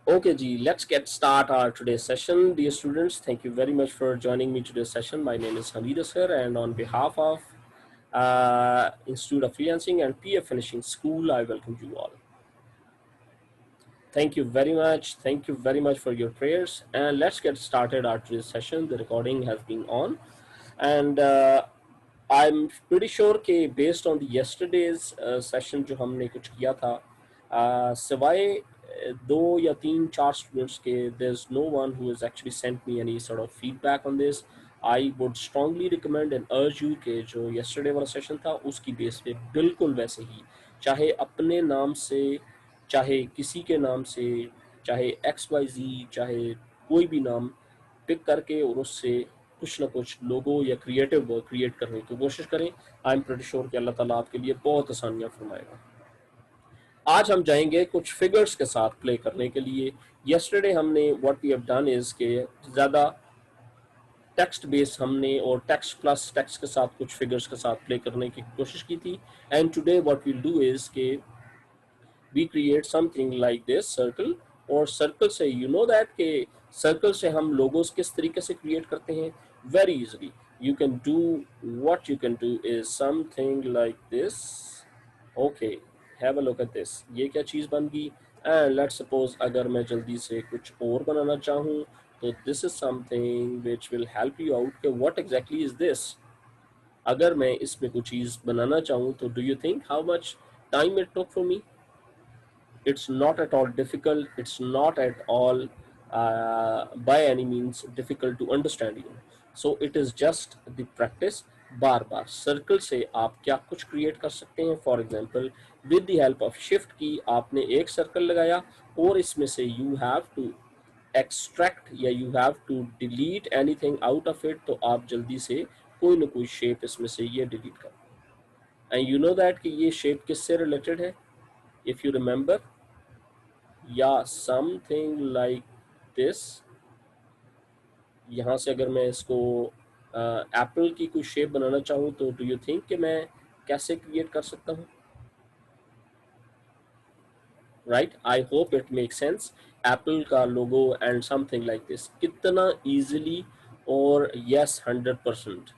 Okay, G, let's get start our today's session. Dear students, thank you very much for joining me today's session. My name is Hamid Asghar, and on behalf of Institute of Freelancing and PF Finishing School, I welcome you all. Thank you very much. Thank you very much for your prayers. And let's get started our today's session. The recording has been on. And I'm pretty sure कि based on the yesterday's session जो हमने कुछ किया था सिवाय दो या तीन चार students के there's no one who has actually sent me any sort of feedback on this. I would strongly recommend and urge you कि जो yesterday वाला session था उसकी base पे बिल्कुल वैसे ही चाहे अपने नाम से चाहे किसी के नाम से चाहे XYZ चाहे कोई भी नाम पिक करके और उससे कुछ ना कुछ लोगो या क्रिएटिव वर्क क्रिएट करने की कोशिश करें। आई एम प्रीटी श्योर कि अल्लाह ताला आपके लिए बहुत आसानियां फरमाएगा। आज हम जाएंगे कुछ फिगर्स के साथ प्ले करने के लिए। येस्टरडे हमने what we have done is के ज़्यादा टेक्स्ट बेस हमने और टेक्स्ट प्लस टेक्स्ट के साथ कुछ फिगर्स के साथ प्ले करने की कोशिश की थी। And today what we'll do is के we create something like this circle और सर्कल से you know that कि सर्कल से हम लोगोस किस तरीके से क्रिएट करते हैं very easily. You can do what you can do is something like this. Okay, have a look at this. ये क्या चीज़ बन गई and let's suppose अगर मैं जल्दी से कुछ और बनाना चाहूँ तो this is something which will help you out कि what exactly is this. अगर मैं इसमें कुछ चीज़ बनाना चाहूँ तो do you think how much time it took for me? It's not at all difficult. It's not at all by any means difficult to understand you. So it is just the practice. बार बार circle से आप क्या कुछ create कर सकते हैं। For example with the help of shift की आपने एक सर्कल लगाया और इसमें से यू हैव टू एक्सट्रैक्ट या you have to delete anything out of it, तो आप जल्दी से कोई ना कोई शेप इसमें से ये डिलीट कर। एंड यू नो दैट कि ये शेप किससे रिलेटेड है। इफ यू रिमेंबर या समथिंग लाइक दिस। यहाँ से अगर मैं इसको एप्पल की कोई शेप बनाना चाहूँ तो डू यू थिंक कि मैं कैसे क्रिएट कर सकता हूँ। Right, I hope it make sense. Apple का logo and something like this कितना इजीली और यस 100%।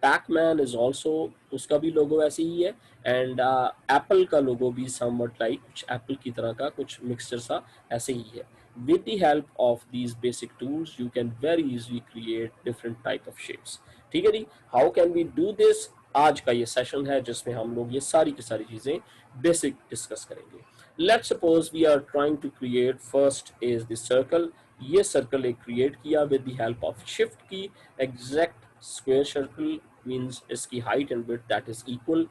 पैकमैन इज ऑल्सो उसका भी लोगो ऐसे ही है एंड एप्पल का लोगो भी समवट लाइक कुछ एप्पल की तरह का कुछ मिक्सचर सा ऐसे ही है। with the help of these basic tools you can very easily create different type of shapes। ठीक है जी, how can we do this? आज का ये सेशन है जिसमें हम लोग ये सारी की सारी चीजें बेसिक डिस्कस करेंगे। Let's suppose we are trying to create first is the circle. ये सर्कल एक क्रिएट किया with the help of shift की। एग्जैक्ट स्क्वायर सर्कल मींस इसकी height and width that is equal.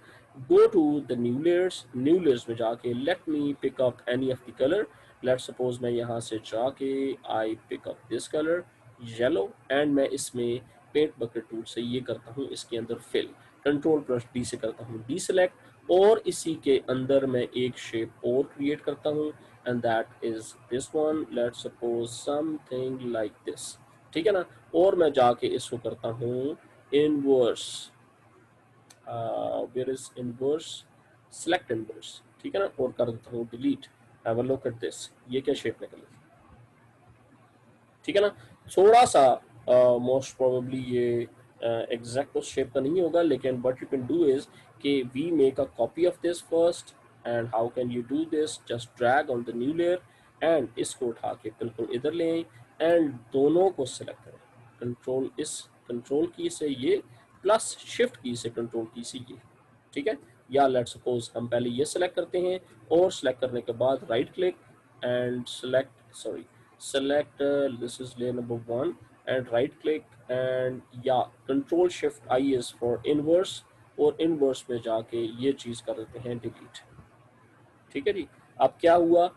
go to the new layers में जाके let me pick up any of the color। Let's suppose मैं यहाँ से जाके I pick up this colour yellow and मैं इसमें paint bucket tool से ये करता हूँ इसके अंदर फिल। कंट्रोल प्लस डी से करता हूँ डी सेलेक्ट और इसी के अंदर मैं एक शेप और क्रिएट करता हूँ and that is this one. Let's suppose something like this. ठीक है ना, और मैं जाके इसको करता हूँ inverse. Where is inverse, select inverse. ठीक है ना, और कर देता हूँ delete. Have a look at this, ये क्या शेप निकली। ठीक है ना, थोड़ा सा मोस्ट प्रोबेबली ये एग्जैक्ट उस शेप का नहीं होगा लेकिन what you can do is कि we make a copy of this first. And how can you do this, just drag on the new layer and इसको उठा के बिल्कुल इधर ले आए एंड दोनों को सिलेक्ट करें। कंट्रोल इस कंट्रोल की से ये प्लस शिफ्ट की से कंट्रोल की से ये। ठीक है, या लेट सपोज हम पहले ये सिलेक्ट करते हैं और सिलेक्ट करने के बाद right click and select sorry select this is layer number 1 and right click and yeah control shift I is for inverse और inverse में जाके ये चीज कर देते हैं delete। ठीक है जी, अब क्या हुआ,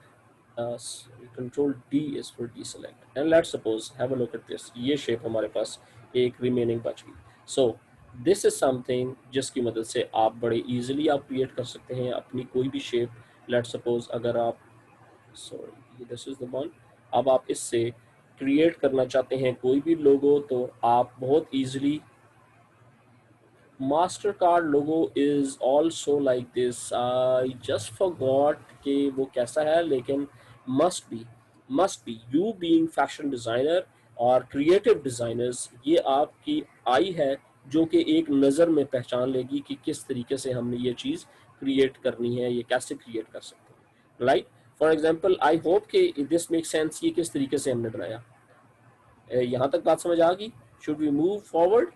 control D is for D select and let's suppose have a look at this. ये शेप हमारे पास एक रिमेनिंग बच गई। सो दिस इज समथिंग जिसकी मदद से आप बड़े इजीली आप क्रिएट कर सकते हैं अपनी कोई भी शेप। लेट्स सपोज अगर आप sorry this is the one, अब आप इससे क्रिएट करना चाहते हैं कोई भी लोगो तो आप बहुत easily master card logo is also like this. I just forgot कि वो कैसा है लेकिन must be must be you being fashion designer और क्रिएटिव डिज़ाइनर्स, ये आपकी आई है जो कि एक नज़र में पहचान लेगी कि किस तरीके से हमने ये चीज़ क्रिएट करनी है, ये कैसे क्रिएट कर सकते हैं, right. For example I hope कि दिस मेक सेंस, ये किस तरीके से हमने बनाया। यहाँ तक बात समझ आ गई? Should we move forward?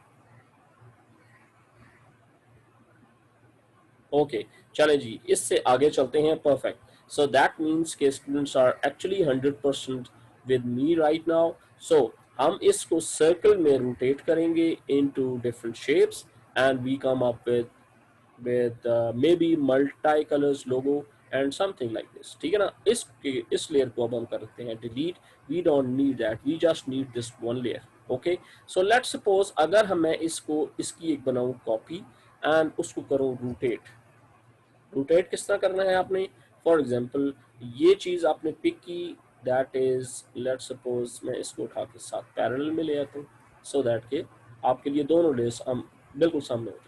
Okay, चले जी, इससे आगे चलते हैं। परफेक्ट। सो दैट मीन्स के students are actually 100% with me right now. So हम इसको सर्कल में रोटेट करेंगे into different shapes and we come up with maybe multi colors logo and something like this, ठीक है ना। इस लेयर को अब हम करते हैं delete. We don't need that, we just need this one layer. Okay, so let's suppose अगर हम मैं इसको इसकी एक बनाऊं कॉपी एंड उसको करूं रोटेट। रोटेट किस तरह करना है आपने? फॉर एग्जाम्पल ये चीज़ आपने पिक की, दैट इज लेट सपोज मैं इसको उठा के साथ पैरेलल में ले आता हूँ सो दैट के आपके लिए दोनों लेयर्स हम बिल्कुल सामने हो जाए।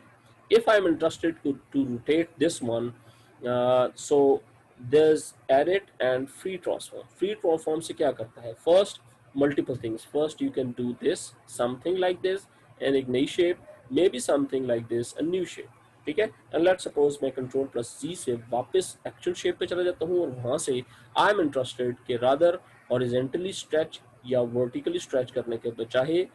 If I am interested to rotate this one, so there's edit and free transform. Free transform से क्या करता है? First, multiple things. First, you can do this, something like this, and एक नई shape, maybe something like this, a new shape. ठीक है। And let's suppose मैं control plus जी से वापस एक्चुअल शेप पे चला जाता हूँ और वहां से आई एम इंटरेस्टेड कि रादर हॉरिजेंटली स्ट्रेच या वर्टिकली स्ट्रेच करने के बजाय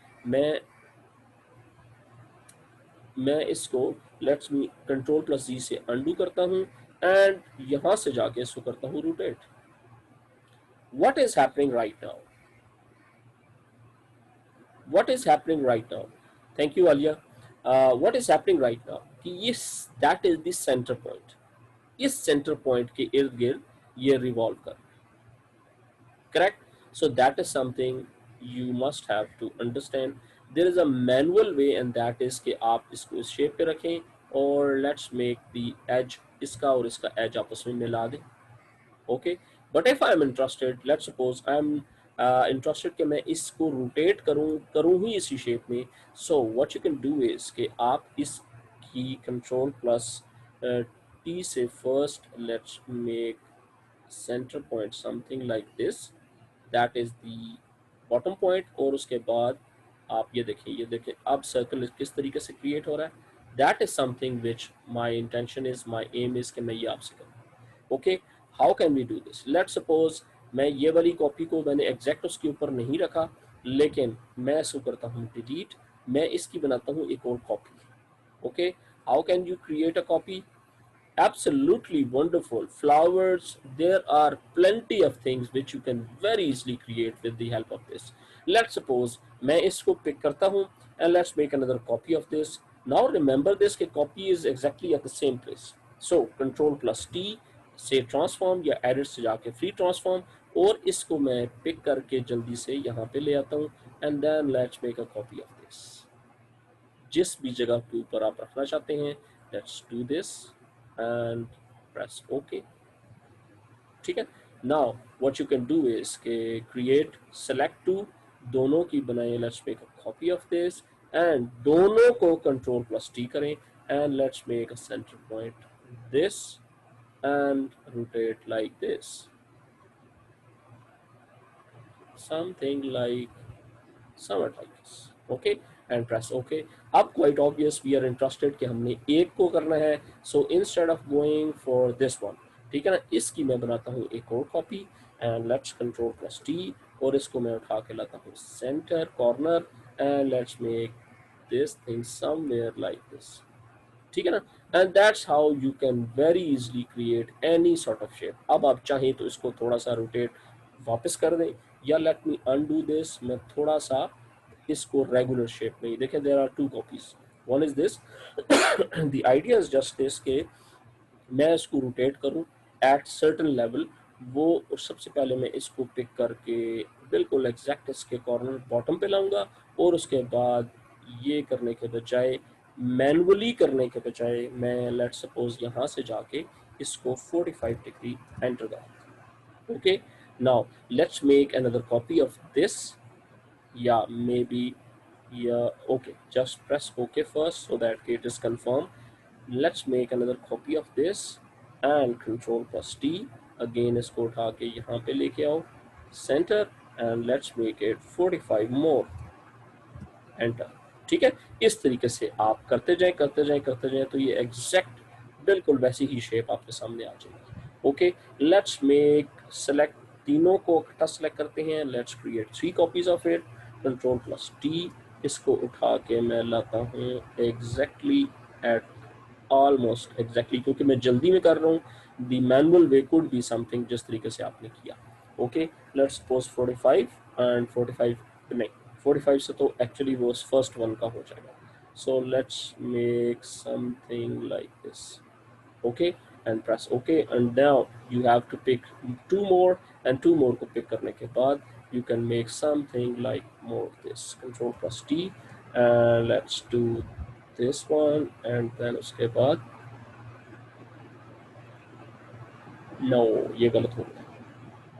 मैं इसको लेट्स मी कंट्रोल प्लस जी से अंडू करता हूँ एंड यहां से जाके इसको करता हूँ rotate. What is happening right now? What is happening right now? Thank you Alia. What is happening right now कि ये that is the centre point. इस सेंटर पॉइंट के इर्द गिर्द ये रिवॉल्व कर, correct. So that is something you must have to understand. There is a manual way and that is कि आप इसको इस शेप पे रखें और लेट्स मेक द एज, इसका और इसका एज आपस में मिला दें। Okay, but if I am interested, let's suppose I am interested कि मैं इसको रोटेट करूँ ही इसी शेप में। So what you can do is कि आप इसकी कंट्रोल प्लस टी से first let's make center point something like this, that is the bottom point। और उसके बाद आप ये देखें अब सर्कल किस तरीके से क्रिएट हो रहा है। That is something which my intention is, my aim is कि मैं ये आपसे करूँ। Okay, how can we do this? Let suppose मैं ये वाली कॉपी को मैंने एग्जैक्ट उसके ऊपर नहीं रखा, लेकिन मैं इसको करता हूँ डिलीट, मैं इसकी बनाता हूँ एक और copy. Okay, how can you create a copy? Absolutely wonderful. Flowers, there are plenty of things which you can very easily create with the help of this. Let's suppose मैं इसको pick करता हूँ and let's make another copy of this. Now remember this कि copy is exactly at the same place. So control plus T से transform या edit से जाके free transform और इसको मैं pick करके जल्दी से यहाँ पे ले आता हूँ and then let's make a copy of this. जिस भी जगह के ऊपर आप रखना चाहते हैं, let's do this and press OK। ठीक है। Now what you can do is के क्रिएट सेलेक्ट टू, दोनों की बनाए, let's make a copy of this and दोनों को कंट्रोल प्लस टी करें and let's make a centre point this and rotate like this, something like somewhat like this। okay and press OK। अब quite obvious we are interested कि हमने एक को करना है, so instead of going for this one, ठीक है ना, इसकी मैं बनाता हूँ एक और copy and let's control plus T और इसको मैं उठा के लाता हूँ centre corner and let's make this thing somewhere like this, ठीक है ना। And that's how you can very easily create any sort of shape. अब आप चाहें तो इसको थोड़ा सा रोटेट वापस कर दें या लेट मी अनडू दिस, मैं थोड़ा सा इसको रेगुलर शेप में ही देखें। There are two copies, one is this the idea is just this के मैं इसको रोटेट करूं एट सर्टन लेवल, वो सबसे पहले मैं इसको पिक करके बिल्कुल एग्जैक्ट इसके कॉर्नर बॉटम पे लाऊंगा और उसके बाद ये करने के बजाय, मैनुअली करने के बजाय मैं लेट्स सपोज यहाँ से जाके इसको 45 डिग्री एंटर करूँ। Okay, now let's make another copy of this या maybe yeah, okay, just press OK first so that it is confirmed. Let's make another copy of this and control plus T, again इसको उठा के यहाँ पे लेके आओ center and let's make it 45 more, enter. ठीक है, इस तरीके से आप करते जाएं करते जाएं करते जाएं तो ये एग्जैक्ट बिल्कुल वैसी ही शेप आपके सामने आ जाएगी। ओके, लेट्स मेक सेलेक्ट, तीनों को इकट्ठा सेलेक्ट करते हैं, let's create 3 copies of it, control plus T, इसको उठा के मैं लाता हूँ एग्जैक्टली एट ऑलमोस्ट एग्जैक्टली, क्योंकि मैं जल्दी में कर रहा हूँ, the manual way could be something जिस तरीके से आपने किया। ओके, लेट्स सपोज 45 एंड 45 नहीं, 45 से तो एक्चुअली वो फर्स्ट वन का हो जाएगा, so let's make something like this. okay, and press okay, and now you have to pick 2 more, and 2 more को pick करने के बाद you can make something like more this, control plus T, and let's do this one, and then उसके बाद no, ये गलत हो गया,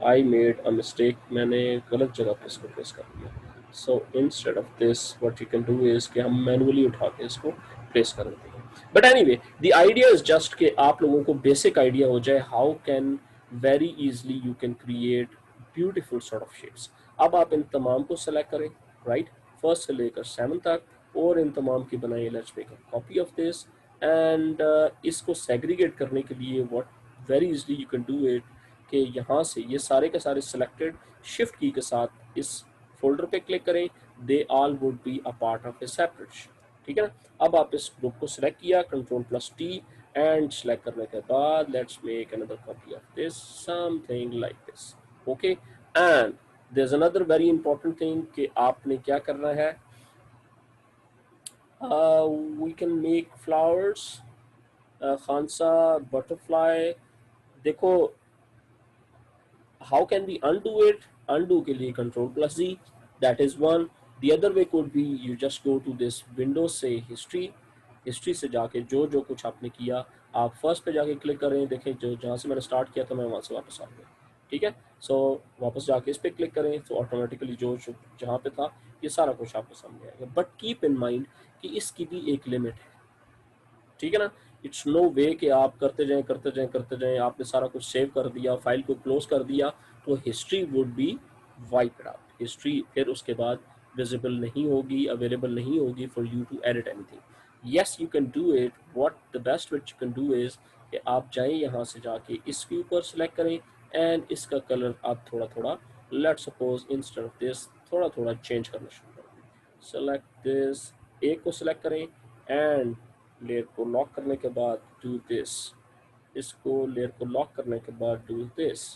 I made a mistake, मैंने गलत जगह पे इसको प्लेस कर दिया। So instead of this what you can do is कि हम मैनुअली उठा के इसको प्लेस कर देते हैं। But anyway, the idea is just कि आप लोगों को बेसिक आइडिया हो जाए how can very easily you can create beautiful sort of shapes। अब आप इन तमाम को सेलेक्ट करें, राइट, फर्स्ट से लेकर 7 तक, और इन तमाम की बनाइए, let's make a copy of this, and इसको सेग्रीगेट करने के लिए what very easily you can do it कि यहाँ से ये सारे के सारे सिलेक्टेड, शिफ्ट की के साथ इस फोल्डर पे क्लिक करें, they all would be a part of A separate sheet. ठीक है ना, अब आप इस ग्रुप को सिलेक्ट किया, control plus T, and select करने के बाद let's make another copy of this, something like this. Okay, and there is another very important thing कि आपने क्या करना है, we can make flowers, Khansa, butterfly. देखो, how can we undo it? Undo के लिए control plus Z, that is one. The other way could be you just go to this window से history, history से जाके जो जो कुछ आपने किया आप फर्स्ट पे जाके क्लिक करें, देखें जो जहाँ से मैंने स्टार्ट किया था मैं वहाँ से वापस आ गया। ठीक है, सो वापस जाके इस पे क्लिक करें तो ऑटोमेटिकली जो जहाँ पे था ये सारा कुछ आपके सामने आएगा। बट कीप इन माइंड कि इसकी भी एक लिमिट है। ठीक है ना, इट्स नो वे कि आप करते जाएं करते जाएं करते जाएं, आपने सारा कुछ सेव कर दिया, फाइल को क्लोज कर दिया तो history would be wiped out, history फिर उसके बाद विजिबल नहीं होगी, अवेलेबल नहीं होगी for you to edit anything. Yes you can do it, what the best which you can do is कि आप जाएं यहाँ से जाके इस व्यू पर सिलेक्ट करें एंड इसका कलर आप थोड़ा थोड़ा, let suppose instead of this थोड़ा थोड़ा चेंज करना शुरू करें। सेलेक्ट दिस, एक को सिलेक्ट करें एंड लेयर को लॉक करने के बाद डू दिस, इसको लेयर को लॉक करने के बाद डू दिस।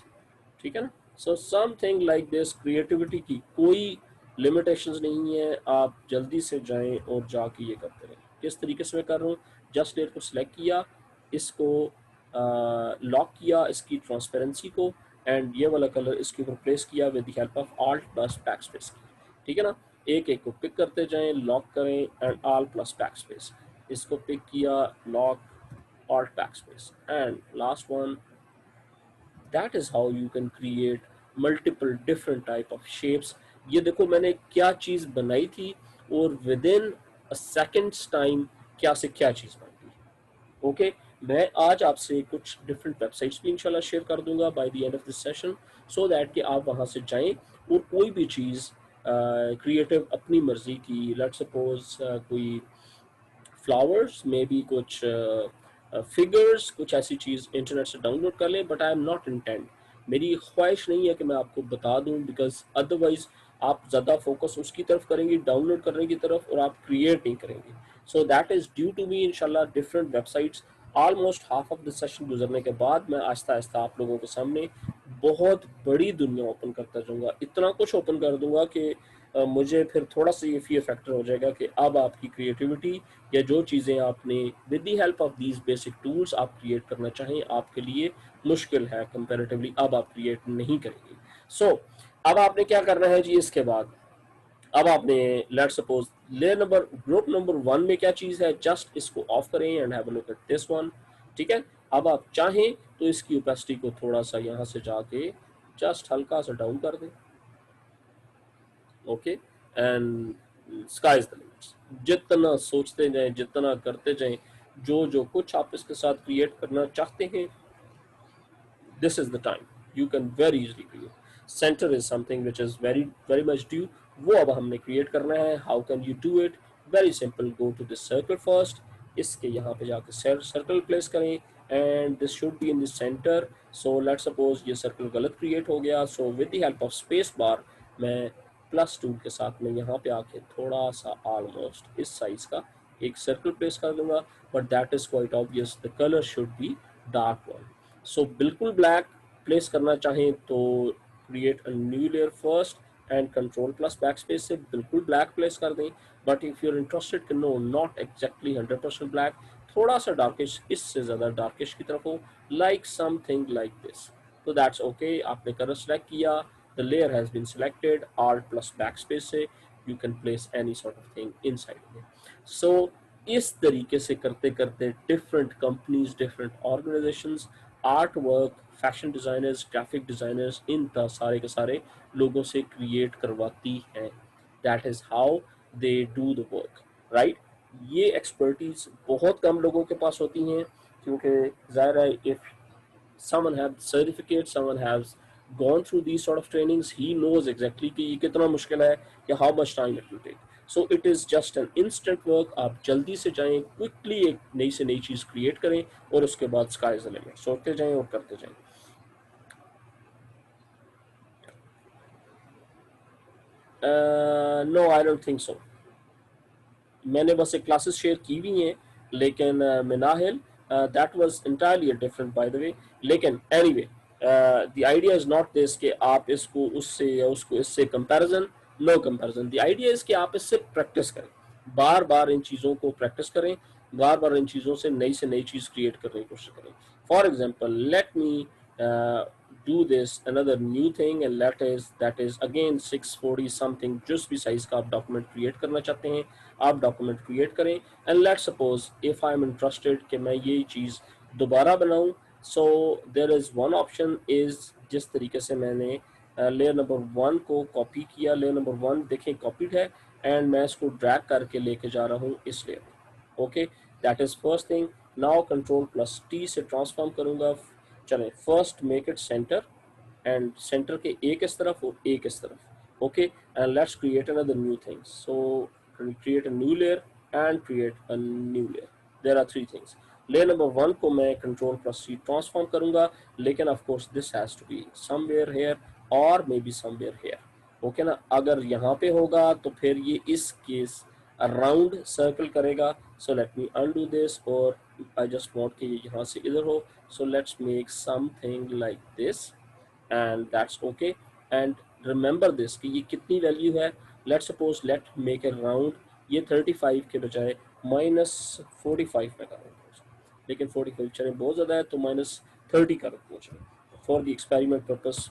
ठीक है ना, so something like this. Creativity की कोई लिमिटेशंस नहीं है, आप जल्दी से जाएं और जाके ये करते रहें। किस तरीके से मैं कर रहा हूँ, जस्ट लेयर को सिलेक्ट किया, इसको लॉक किया, इसकी ट्रांसपेरेंसी को, एंड ये वाला कलर इसके ऊपर प्लेस किया with the help of alt plus back space की। ठीक है ना, एक एक को पिक करते जाएं, लॉक करें and alt plus back space, इसको पिक किया, lock, alt backspace, and last one, that is how you can create multiple different type of shapes। ये देखो मैंने क्या चीज बनाई थी और within a second's time क्या से क्या चीज बन गई। ओके, मैं आज आपसे कुछ डिफरेंट वेबसाइट्स भी इंशाल्लाह शेयर कर दूंगा by the end of this session, so that कि आप वहां से जाएं और कोई भी चीज क्रिएटिव अपनी मर्जी की, लेट सपोज कोई फ्लावर्स में भी कुछ फिगर्स, कुछ ऐसी चीज़ इंटरनेट से डाउनलोड कर लें। But I am not intend, मेरी ख्वाहिश नहीं है कि मैं आपको बता दूं, बिकॉज अदरवाइज आप ज़्यादा फोकस उसकी तरफ करेंगे, डाउनलोड करने की तरफ, और आप क्रिएट नहीं करेंगे। So that is due to me इंशाल्लाह different websites. Almost half of the session गुजरने के बाद मैं आहिस्ता आहिस्ता आप लोगों के सामने बहुत बड़ी दुनिया ओपन करता जाऊँगा, इतना कुछ ओपन कर दूंगा कि मुझे फिर थोड़ा सा ये फियर फैक्टर हो जाएगा कि अब आपकी क्रिएटिविटी या जो चीज़ें आपने with the help of these basic tools आप क्रिएट करना चाहें आपके लिए मुश्किल है कंपैरेटिवली, अब आप क्रिएट नहीं करेंगे। सो अब आपने क्या करना है जी, इसके बाद अब आपने let's suppose layer number group number 1 में क्या चीज़ है, जस्ट इसको ऑफ करें and have a look at this one. ठीक है, अब आप चाहें तो इसकी ओपेसिटी को थोड़ा सा यहाँ से जाके जस्ट हल्का सा डाउन कर दें। Okay, and sky is the limits, जितना सोचते जाएं, जितना करते जाएं, जो जो कुछ आप इसके साथ क्रिएट करना चाहते हैं, this is the time you can very easily create. Centre is something which is very very much due, वो अब हमने क्रिएट करना है. How can you do it? Very simple, go to this circle first, इसके यहाँ पे जाके circle place करें and this should be in the centre. So let's suppose ये सर्कल गलत क्रिएट हो गया, so with the help of space बार मैं प्लस टूल के साथ में यहाँ पे आके थोड़ा सा ऑलमोस्ट इस साइज का एक सर्कल प्लेस कर दूंगा. But that is quite obvious, the colour should be dark one. So बिल्कुल ब्लैक प्लेस करना चाहें तो create a new layer first and control plus backspace से बिल्कुल ब्लैक प्लेस कर दें. But if you are interested कि no not exactly 100% black, थोड़ा सा डार्किश, इससे ज़्यादा डार्किश की तरफ हो, लाइक समथिंग लाइक दिस, तो दैट्स ओके. आपने कलर सेलेक्ट किया, the layer has been selected, alt plus backspace से you can place any sort of thing inside में. सो इस तरीके से करते करते different companies, different organisations, art work, fashion designers, graphic designers, इन सारे के सारे लोगों से क्रिएट करवाती हैं. That is how they do the work, right. ये एक्सपर्टीज बहुत कम लोगों के पास होती हैं, क्योंकि ज़ाहिर है if someone has certificate, someone has gone through these sort of trainings, he knows exactly कि ये कितना मुश्किल है या how much time it will take. So it is just an instant work. आप जल्दी से जाएं, क्विकली एक नई से नई चीज़ क्रिएट करें और उसके बाद स्काई इज द लिमिट, सोचते जाएं और करते जाएं. No, I don't think so. मैंने बस एक क्लासेस शेयर की हुई हैं, लेकिन Minahil, that was entirely different by the way. लेकिन anyway, the idea is not this कि आप इसको उससे या उसको इससे comparison, no comparison. The idea is कि आप इससे प्रैक्टिस करें, बार बार इन चीज़ों को प्रैक्टिस करें, बार बार इन चीज़ों से नई चीज़ क्रिएट करने की कोशिश करें. For example, let me do this another new thing, and that is again 640 something, जिस भी साइज का आप डॉक्यूमेंट क्रिएट करना चाहते हैं आप डॉक्यूमेंट क्रिएट करें. And let's suppose if I am interested कि मैं ये चीज़ दोबारा बनाऊं, so there is one option is, जिस तरीके से मैंने लेयर नंबर वन को कॉपी किया, लेयर नंबर वन देखें कॉपीड है, एंड मैं इसको ड्रैग करके लेके जा रहा हूँ इस लेयर में. Okay, that is first thing. Now control plus T से ट्रांसफॉर्म करूँगा. चलें, first make it centre, and centre के एक इस तरफ और एक इस तरफ. Okay, and let's create another new thing. So create a new layer and create a new layer. There are three things. Layer number one को मैं कंट्रोल प्लस सी ट्रांसफॉर्म करूंगा, लेकिन of course this has to be somewhere here और maybe somewhere here. Okay ना, अगर यहाँ पे होगा तो फिर ये इस केस अराउंड सर्कल करेगा. So let me undo this, और आई जस्ट वांट कि ये यहाँ से इधर हो. So let's make something like this, and that's okay. And remember this कि ये कितनी वैल्यू है. Late suppose let make A round, ये 35 के बजाय -45 में कर दें, लेकिन 45 चले बहुत ज़्यादा है तो -30 कर दें for the experiment purpose,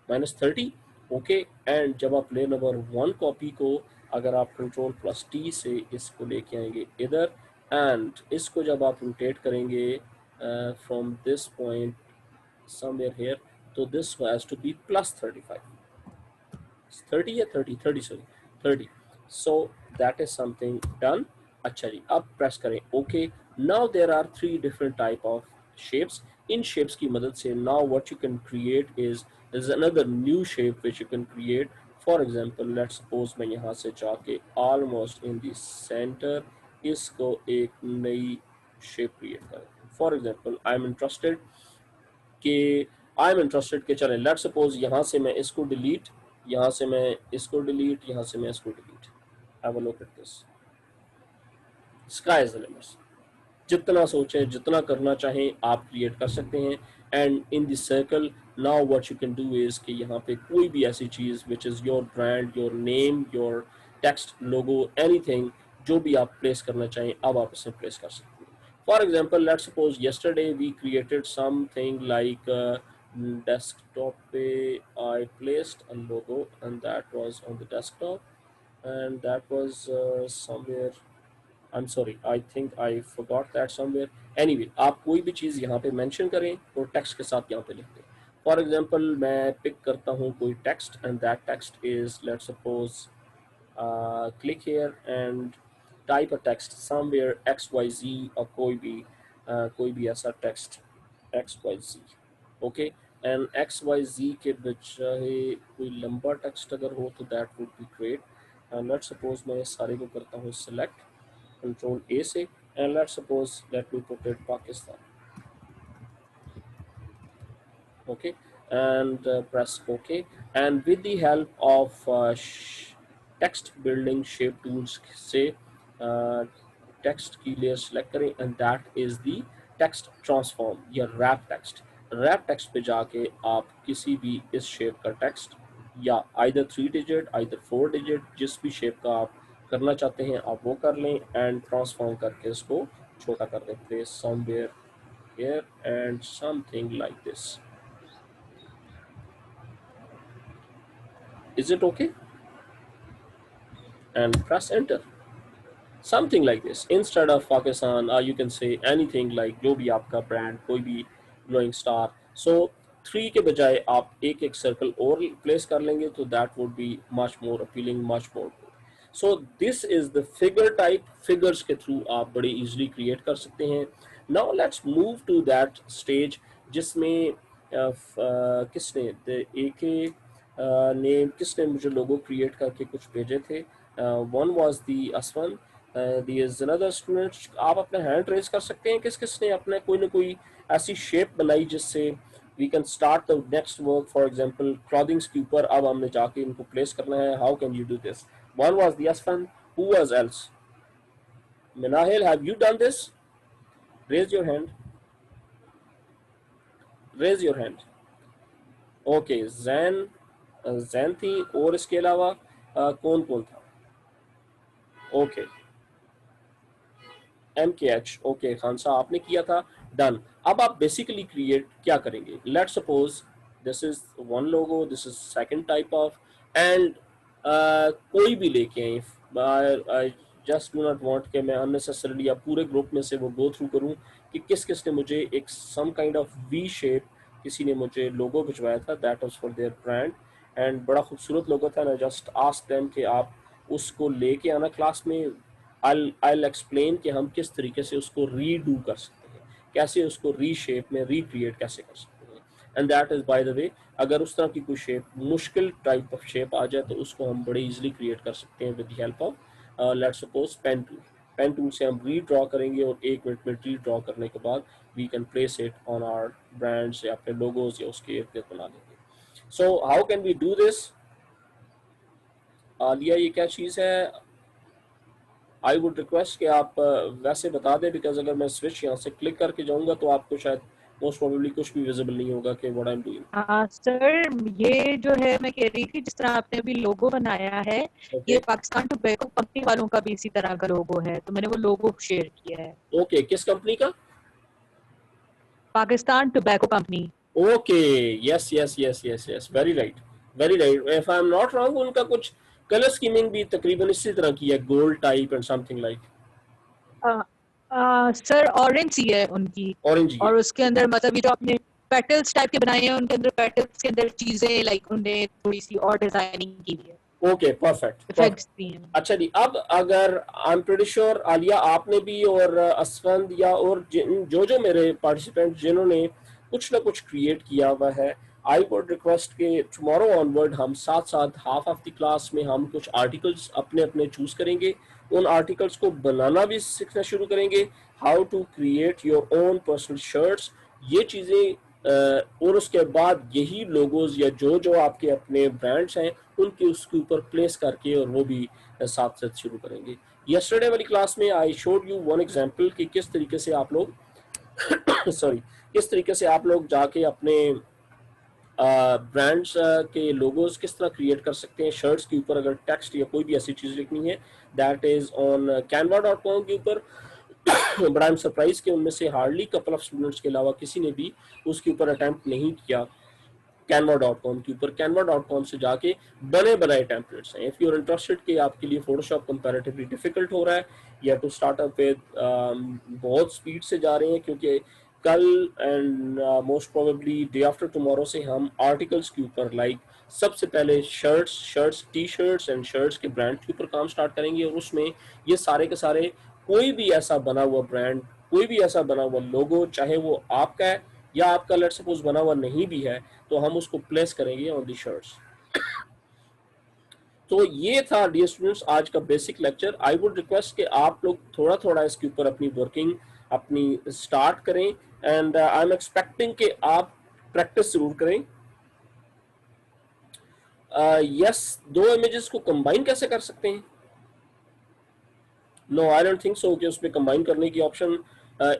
-30. Okay, and जब आप लेयर नंबर वन कॉपी को, अगर आप कंट्रोल प्लस टी से इसको लेके आएंगे इधर, एंड इसको जब आप रोटेट करेंगे from this point somewhere here, so this has to be +35. 30 या 30 sorry 30. So that is something done. अच्छा जी, अब प्रेस करें okay. Now there are three different type of shapes. इन शेप्स की मदद से now what you can create is another new shape which you can create. For example, let suppose मैं यहाँ से जाके ऑलमोस्ट इन द सेंटर इसको एक नई शेप क्रिएट करें. For example, I am interested कि चलें, लेट सपोज यहाँ से मैं इसको डिलीट, यहाँ से मैं इसको डिलीट, यहाँ से मैं इसको delete. Have a look at this. Sky is the limit. जितना सोचें, जितना करना चाहें आप क्रिएट कर सकते हैं. And in this circle now what you can do is कि यहाँ पे कोई भी ऐसी चीज़ which is your brand, your name, your text, logo, anything, जो भी आप प्लेस करना चाहें अब आप इसे प्लेस कर सकते हैं. For example, let suppose yesterday we created something like desktop पे I placed a logo and that was on the desktop, and that was somewhere, I'm sorry, I think I forgot that somewhere. Anyway, आप कोई भी चीज़ यहाँ पे mention करें और text के साथ यहाँ पे लिख दें. फॉर एग्जांपल, मैं पिक करता हूँ कोई text, and that text is, let suppose, click here and type a text somewhere XYZ, और कोई भी ऐसा text XYZ. Okay, and X Y Z के बजाय कोई लंबा टेक्स्ट अगर हो तो that would be great. Let suppose मैं सारे को करता हूँ सिलेक्ट कंट्रोल ए से, and let suppose let me put it Pakistan. Okay, and press OK, and with the help of text building shape tools से text की layer select करें, and that is the text transform या wrap text. wrap text पे जाके आप किसी भी इस shape का text या either 3 digit either 4 digit जिस भी shape का आप करना चाहते हैं आप वो कर लें, and transform करके इसको छोटा कर दें. Place somewhere here and something like this. Is it okay? And press enter. Something like this. Instead of Pakistan, you can say anything like जो भी आपका brand, कोई भी glowing star. So 3 के बजाय आप एक एक circle और place कर लेंगे तो that would be much more appealing, much more good. So this is the figure type. Figures के through आप बड़े easily create कर सकते हैं. Now let's move to that stage जिसमें किसने एक ने किसने मुझे लोगो क्रिएट करके कुछ भेजे थे. वन वाज दी असवन, दी इज अनदर स्टूडेंट. आप अपना हैंड रेज कर सकते हैं किस किसने अपने कोई ना कोई ऐसी शेप बनाई जिससे we can start the next work. For example clothings के ऊपर अब हमने जाके इनको प्लेस करना है. How can you do this? One was the असवन. Who was else? Minahil, have you done this? Raise your hand. Raise your hand. Okay Jain, Jain थी और इसके अलावा कौन कौन था? Okay MKH. ओके खान साहब आपने किया था. डन. अब आप बेसिकली क्रिएट क्या करेंगे? Let suppose this is one logo, this is second type of, and कोई भी लेके आए. I just do not want कि मैं अननेसेसरली अब पूरे ग्रुप में से वो गो थ्रू करूं कि किस किस ने मुझे एक some kind of V shape किसी ने मुझे लोगो भिजवाया था. That was for their brand and बड़ा खूबसूरत लोगो था. मैं जस्ट आस्क देम कि आप उसको लेके आना क्लास में. I'll explain कि हम किस तरीके से उसको रीडू कर सकते हैं, कैसे उसको रीशेप में रिक्रिएट कैसे कर सकते हैं. And that is by the वे, अगर उस तरह की कोई शेप मुश्किल टाइप ऑफ शेप आ जाए तो उसको हम बड़े इजीली क्रिएट कर सकते हैं with the help of let's suppose pen tool. Pen tool से हम रीड्रॉ करेंगे और 1 मिनट में रीड्रॉ करने के बाद we can place it on our brands या अपने लोगोज या उसके इर्द गिर्द बना लेंगे. So how can we do this? Alia ये क्या चीज़ है? आई वुड रिक्वेस्ट कि आप वैसे बता दें, बिकॉज अगर मैं स्विच यहाँ से क्लिक करके जाऊंगा तो आपको शायद मोस्ट प्रोबेबली कुछ भी विजिबल नहीं होगा कि what I am doing. Sir ये जो है मैं कह रही थी जिस तरह आपने अभी लोगो बनाया है ये पाकिस्तान टोबैको कंपनी वालों का भी इसी तरह का लोगो है तो मैंने वो लोगो शेयर किया है. ओके किस कंपनी का? Pakistan tobacco company. Okay yes yes yes yes yes very right very right. If I am not wrong उनका कुछ कलर स्कीमिंग भी तकरीबन इसी तरह की है, gold type and something like. Sir orange सी है उनकी. ऑरेंज और उसके अंदर मतलब ये जो आपने पेटल्स टाइप के बनाए हैं उनके अंदर पेटल्स के अंदर चीजें लाइक उन्हें थोड़ी सी और डिजाइनिंग की हुई है. Okay perfect. अच्छा जी, अब अगर I am pretty sure Alia आपने भी और असफंद या और जो मेरे पार्टिसिपेंट जिन्होंने कुछ ना कुछ क्रिएट किया हुआ है, आई वुड रिक्वेस्ट के टुमारो ऑनवर्ड हम साथ साथ हाफ ऑफ द क्लास में हम कुछ आर्टिकल्स अपने अपने चूज करेंगे. उन आर्टिकल्स को बनाना भी सीखना शुरू करेंगे. How to create your own personal shirts, ये चीज़ें और उसके बाद यही लोगोज या जो जो आपके अपने ब्रांड्स हैं उनके उसके ऊपर प्लेस करके और वो भी साथ साथ शुरू करेंगे. यस्टरडे वाली क्लास में I showed you one example कि किस तरीके से आप लोग सॉरी किस तरीके से आप लोग जाके अपने ब्रांड्स के लोगोज किस तरह क्रिएट कर सकते हैं शर्ट्स के ऊपर. अगर टेक्स्ट या कोई भी ऐसी चीज़ लिखनी है दैट इज़ ऑन canva.com के ऊपर. बट आई एम सरप्राइज कि उनमें से हार्डली कपल ऑफ स्टूडेंट्स के अलावा किसी ने भी उसके ऊपर अटेम्प्ट नहीं किया canva.com के ऊपर. canva.com से जाके बने बनाए टेम्पलेट्स हैं. इफ़ यू आर इंटरेस्टेड कि आपके लिए फोटोशॉप कंपैरेटिवली डिफिकल्ट हो रहा है या टू स्टार्ट अप विद बहुत स्पीड से जा रहे हैं क्योंकि कल and most probably day after tomorrow से हम आर्टिकल्स के ऊपर लाइक सबसे पहले shirts T shirts and shirts के ब्रांड के ऊपर काम स्टार्ट करेंगे. और उसमें ये सारे के सारे कोई भी ऐसा बना हुआ ब्रांड, कोई भी ऐसा बना हुआ लोगो, चाहे वो आपका है या आपका लेट्स सपोज बना हुआ नहीं भी है तो हम उसको प्लेस करेंगे ऑन दी शर्ट्स। तो ये था डियर स्टूडेंट्स आज का basic lecture. I would request कि आप लोग थोड़ा थोड़ा इसके ऊपर अपनी वर्किंग अपनी स्टार्ट करें एंड आई एम एक्सपेक्टिंग कि आप प्रैक्टिस जरूर करें। यस, दो इमेजेस को कंबाइन कैसे कर सकते हैं? No, I don't think so कि उसमें कंबाइन करने की ऑप्शन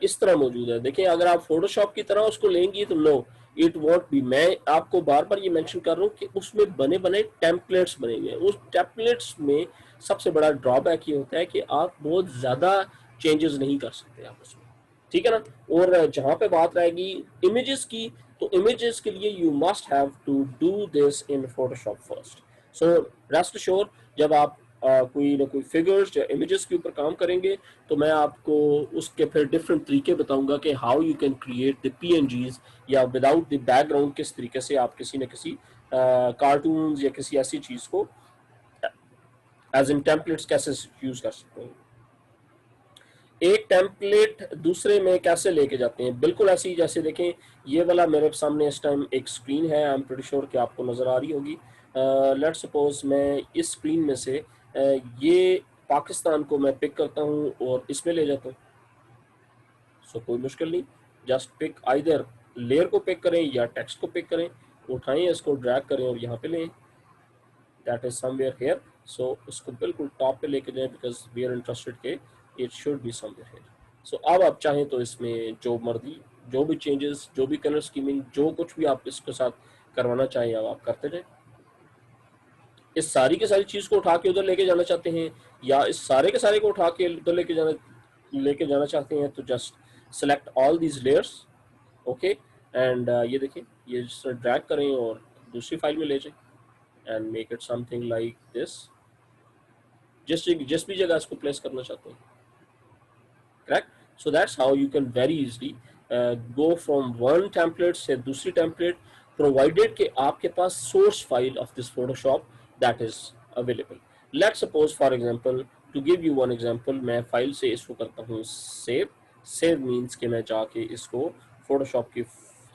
इस तरह मौजूद है। देखिए अगर आप फोटोशॉप की तरह उसको लेंगी तो नो, इट वॉन्ट बी। मैं आपको बार बार ये मेंशन कर रहा हूँ कि उसमें बने बने टेम्पलेट्स बने हुए हैं। उस टेम्पलेट्स में सबसे बड़ा ड्रॉबैक ये होता है कि आप बहुत ज्यादा चेंजेस नहीं कर सकते आप उसमें, ठीक है ना। और जहां पे बात रहेगी इमेजेस की, तो इमेजेस के लिए you must have to do this in Photoshop first. So rest sure जब आप कोई ना कोई फिगर्स या इमेजेस के ऊपर काम करेंगे तो मैं आपको उसके फिर डिफरेंट तरीके बताऊंगा कि how you can create the PNGs या विदाउट द बैकग्राउंड किस तरीके से आप किसी न किसी कार्टून्स या किसी ऐसी चीज को एज इन टेम्पलेट्स कैसे यूज कर सकते हैं। एक टेम्पलेट दूसरे में कैसे लेके जाते हैं, बिल्कुल ऐसी जैसे देखें ये वाला मेरे सामने इस टाइम एक स्क्रीन है, आई एम प्रीटी श्योर कि आपको नजर आ रही होगी। लेट्स सपोज मैं इस स्क्रीन में से ये पाकिस्तान को मैं पिक करता हूँ और इसमें ले जाता हूँ। सो कोई मुश्किल नहीं, जस्ट पिक आइदर लेयर को पिक करें या टेक्स्ट को पिक करें, उठाएं इसको ड्रैग करें और यहाँ पे लें, that is somewhere here. So इसको बिल्कुल टॉप पे लेके जाएं बिकॉज वी आर इंटरेस्टेड के it should be somewhere here. So अब आप चाहें तो इसमें जो मर्जी जो भी चेंजेस जो भी कलर स्कीमिंग जो कुछ भी आप इसके साथ करवाना चाहें अब आप करते जाएं। इस सारी की सारी चीज को उठा के उधर लेके जाना चाहते हैं या इस सारे के सारे को उठा के उधर लेके जाना चाहते हैं तो just select all these layers, okay. And ये देखिए ये ड्रैग करें और दूसरी फाइल में ले जाएं and make it something like this. जिस भी जगह इसको प्लेस करना चाहते हैं, correct. So that's how you can very easily go from one template से दूसरी टेम्पलेट, प्रोवाइडेड कि आपके पास source file of this Photoshop that is available. Let's suppose for example, to give you one example, मैं file से इसको करता हूँ सेव। सेव मीन्स कि मैं जाके इसको फोटोशॉप की,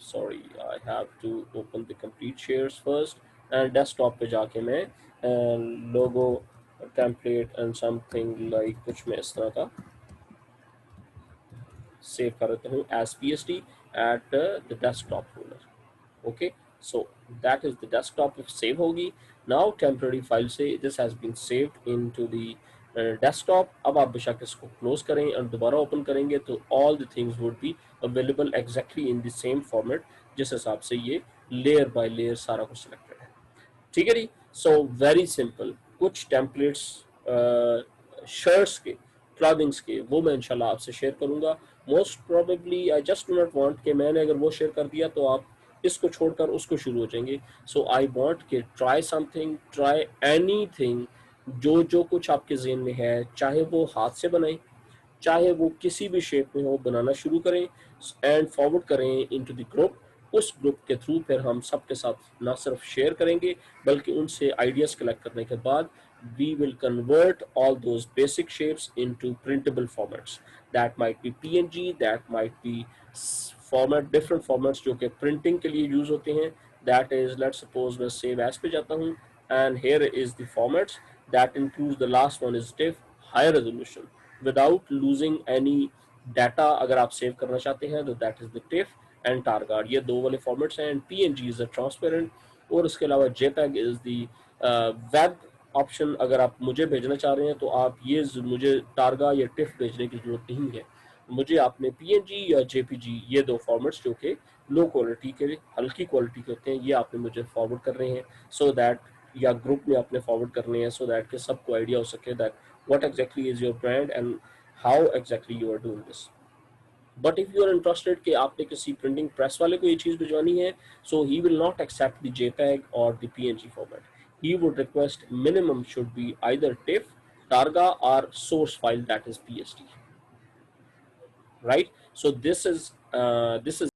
sorry I have to open the complete shares first and desktop पे जाके मैं logo template and something like कुछ मैं इस तरह का सेव कर देता हूँ as psd at the desktop folder, okay। so that is the desktop if save होगी। now temporary file से this has been saved into the desktop। अब आप बेशक इसको क्लोज करें और दोबारा ओपन करेंगे तो all the things would be available exactly in the same format जिस हिसाब से ये लेयर बाय लेयर सारा कुछ सिलेक्टेड है, ठीक है जी। सो वेरी सिंपल, कुछ टेम्पलेट्स शर्ट्स के क्लॉथिंग्स के वो मैं इंशाल्लाह आपसे शेयर करूंगा। Most probably I just do not want कि मैंने अगर वो शेयर कर दिया तो आप इसको छोड़कर उसको शुरू हो जाएंगे। सो आई वांट कि ट्राई समथिंग, ट्राई एनीथिंग, जो जो कुछ आपके ज़हन में है, चाहे वो हाथ से बनाएं चाहे वो किसी भी शेप में हो, बनाना शुरू करें एंड फॉरवर्ड करें इनटू द ग्रुप। उस ग्रुप के थ्रू फिर हम सबके साथ ना सिर्फ शेयर करेंगे बल्कि उनसे आइडियाज कलेक्ट करने के बाद we will convert all those basic shapes into printable formats that might be png, that might be format different formats जो कि printing के लिए यूज होते हैं। that is let's suppose मैं save as पे जाता हूँ and here is the formats that includes the last one is TIFF high resolution without losing any data। अगर आप सेव करना चाहते हैं तो that is the TIFF and targa, ये दो वाले formats हैं। and png is a transparent और उसके अलावा jpeg is the web option. अगर आप मुझे भेजना चाह रहे हैं तो आप ये मुझे टारगा या टिफ भेजने की जरूरत नहीं है, मुझे आपने पीएनजी या जेपीजी ये दो फॉर्मेट्स जो कि लो क्वालिटी के हल्की क्वालिटी के होते हैं ये आपने मुझे फॉरवर्ड कर रहे हैं सो दैट, या ग्रुप में आपने फॉरवर्ड करने हैं सो दैट कि सबको आइडिया हो सके that what exactly is your brand and how exactly you are doing this. But if you are interested कि आपने किसी प्रिंटिंग प्रेस वाले को ये चीज़ भिजवानी है so he will not accept the JPEG और the PNG format. he would request minimum should be either TIFF, Targa or source file that is PSD, right? So this is